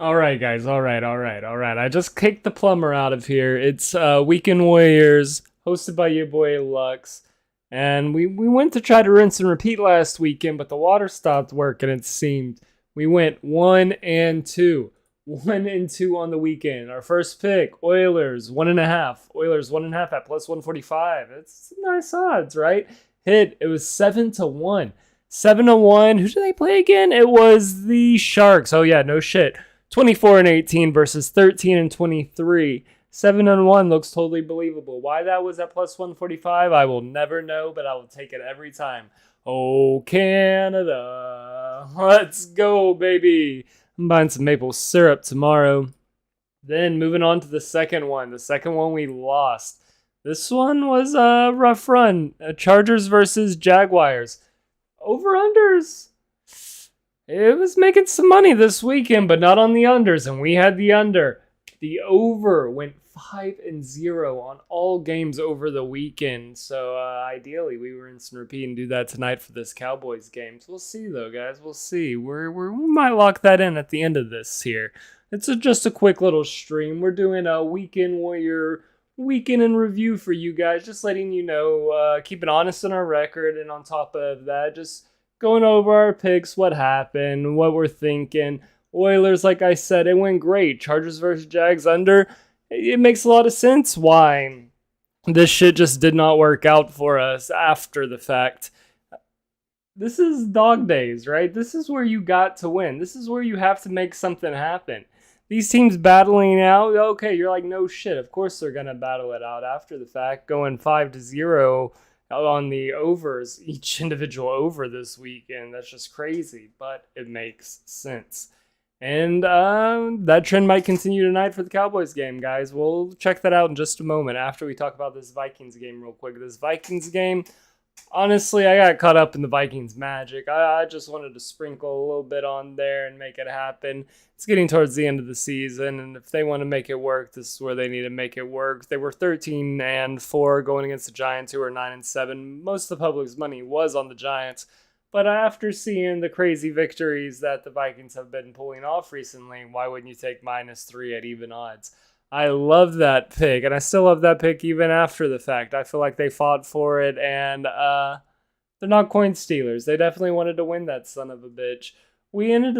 All right, guys. All right. I just kicked the plumber out of here. It's Weekend Warriors, hosted by your boy Lux. And we went to try to rinse and repeat last weekend, but the water stopped working, it seemed. We went 1-2. 1-2 on the weekend. Our first pick, Oilers, 1.5. Oilers, 1.5 at plus 145. It's nice odds, right? It was 7-1. 7-1. Who did they play again? It was the Sharks. Oh, yeah, no shit. 24-18 versus 13-23. 7-1 looks totally believable. Why that was at plus 145, I will never know, but I will take it every time. Oh, Canada. Let's go, baby. I'm buying some maple syrup tomorrow. Then moving on to the second one. The second one we lost. This one was a rough run. Chargers versus Jaguars. Over-unders. It was making some money this weekend, but not on the unders, and we had the under. The over went 5-0 on all games over the weekend. So ideally, we were instant repeat and do that tonight for this Cowboys game. So we'll see, though, guys. We'll see. We might lock that in at the end of this here. It's just a quick little stream. We're doing a Weekend Warrior weekend in review for you guys, just letting you know, keep it honest on our record, and on top of that, just going over our picks, what happened, what we're thinking. Oilers, like I said, it went great. Chargers versus Jags under. It makes a lot of sense why this shit just did not work out for us after the fact. This is dog days, right? This is where you got to win. This is where you have to make something happen. These teams battling out, okay, you're like, no shit. Of course they're going to battle it out after the fact, going 5-0 on the overs, each individual over this weekend. That's just crazy, but it makes sense. And that trend might continue tonight for the Cowboys game, guys. We'll check that out in just a moment after we talk about this Vikings game real quick. This Vikings game, honestly, I got caught up in the Vikings magic. I just wanted to sprinkle a little bit on there and make it happen. It's getting towards the end of the season, and if they want to make it work, this is where they need to make it work. They were 13-4 going against the Giants, who are 9-7. Most of the public's money was on the Giants, but after seeing the crazy victories that the Vikings have been pulling off recently, why wouldn't you take -3 at even odds? I love that pick, and I still love that pick even after the fact. I feel like they fought for it, and they're not coin stealers. They definitely wanted to win that son of a bitch. We ended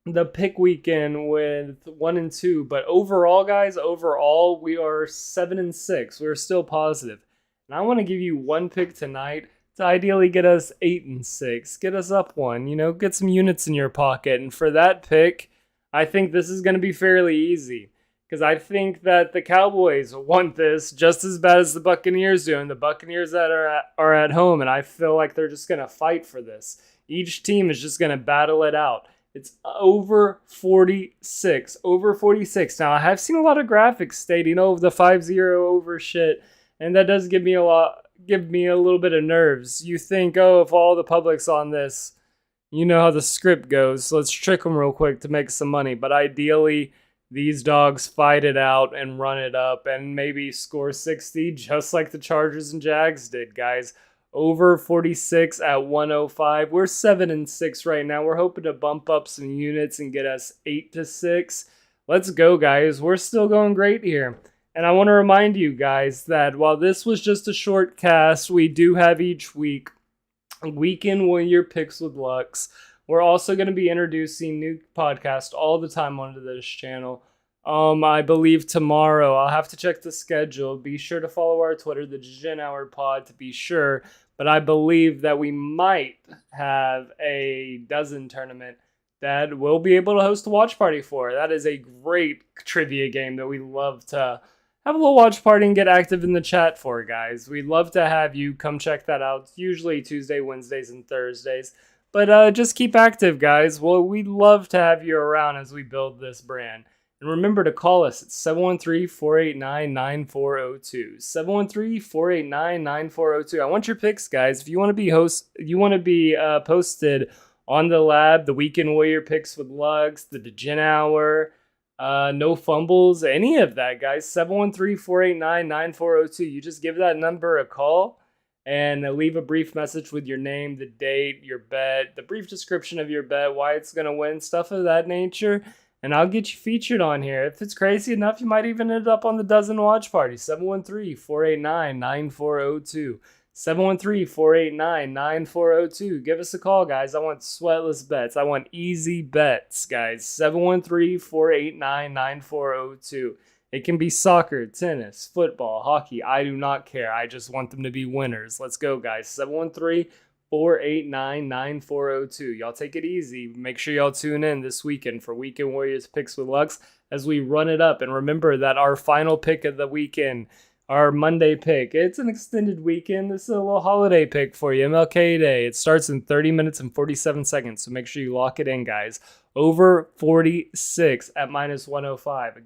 the pick weekend with 1-2, but overall, guys, we are 7-6. We're still positive. And I want to give you one pick tonight to ideally get us 8-6, get us up one, get some units in your pocket. And for that pick, I think this is going to be fairly easy, because I think that the Cowboys want this just as bad as the Buccaneers do, and the Buccaneers that are at home, and I feel like they're just going to fight for this. Each team is just going to battle it out. It's over 46. Over 46. Now, I have seen a lot of graphics stating, the 5-0 over shit, and that does give me a little bit of nerves. You think, if all the public's on this, you know how the script goes, so let's trick them real quick to make some money. But ideally, these dogs fight it out and run it up and maybe score 60, just like the Chargers and Jags did, guys. Over 46 at 105. We're 7-6 right now. We're hoping to bump up some units and get us 8-6. Let's go, guys. We're still going great here. And I want to remind you guys that while this was just a short cast, we do have each week Weekend Warrior Picks with Lux. We're also going to be introducing new podcasts all the time onto this channel. I believe tomorrow. I'll have to check the schedule. Be sure to follow our Twitter, the Degenerate Pod, to be sure. But I believe that we might have a dozen tournament that we'll be able to host a watch party for. That is a great trivia game that we love to have a little watch party and get active in the chat for, guys. We'd love to have you come check that out. It's usually Tuesday, Wednesdays, and Thursdays. But just keep active, guys. Well, we'd love to have you around as we build this brand. And remember to call us at 713-489-9402. 713-489-9402. I want your picks, guys. If you want to be posted on the lab, the Weekend Warrior Picks with Lux, the Degen Hour, no fumbles, any of that, guys. 713-489-9402. You just give that number a call and leave a brief message with your name, the date, your bet, the brief description of your bet, why it's going to win, stuff of that nature. and I'll get you featured on here. If it's crazy enough, you might even end up on the Dozen Watch Party. 713-489-9402. 713-489-9402. Give us a call, guys. I want sweatless bets. I want easy bets, guys. 713-489-9402. It can be soccer, tennis, football, hockey. I do not care. I just want them to be winners. Let's go, guys. 713-489-9402. Y'all take it easy. Make sure y'all tune in this weekend for Weekend Warriors Picks with Lux as we run it up. And remember that our final pick of the weekend, our Monday pick, it's an extended weekend. This is a little holiday pick for you, MLK Day. It starts in 30 minutes and 47 seconds, so make sure you lock it in, guys. Over 46 at -105.